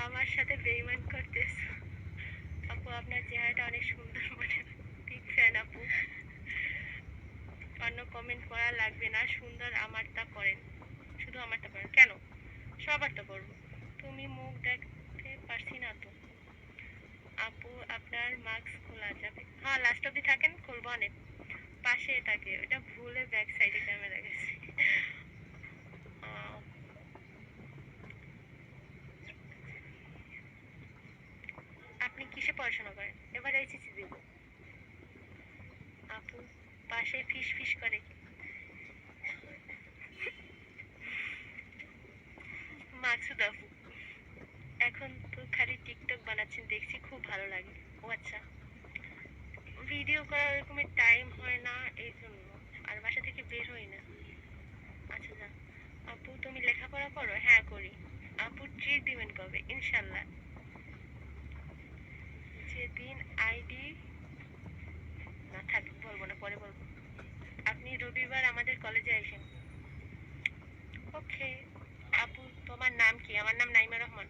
আমার সাথে বেইমান করতেছ। আপু আপনার চেহারাটা অনেক সুন্দর, মানে বিগ ফ্যান আপু। অন্য কমেন্ট করা লাগবে না, সুন্দর আমারটা করেন, শুধু আমারটা করেন। কেন, সবারটা করবো। তুমি মুখ দেখতে পারছি না তো। আপু আপনার মাস্ক খোলা যাবে? হ্যাঁ, লাস্ট অব্দি থাকেন, খুলবো অনেক। পাশে থাকে, ওটা ভুলে ব্যাক সাইডে ক্যামেরা গেছে। আহ, আপনি কিসে পড়াশোনা করেন? এবার এইচএসসি দিব। আপু পাশে ফিস ফিস করে কি? মাকসুদ আপু এখন তো খালি টিকটক বানাচ্ছেন দেখছি, খুব ভালো লাগে। ও আচ্ছা, ভিডিও করার ওরকমের টাইম হয় না এই জন্য, আর বাসা থেকে বের হই না। আচ্ছা যা। আপু তুমি লেখাপড়া করো? হ্যাঁ করি। আপু ট্রিট দিবেন কবে? ইনশাল্লাহ, যেদিন আইডি না থাক, বলবো না, পরে বলবো। আপনি রবিবার আমাদের কলেজে আসেন। ওকে। আপু তোমার নাম কি? আমার নাম নাইমা রহমান।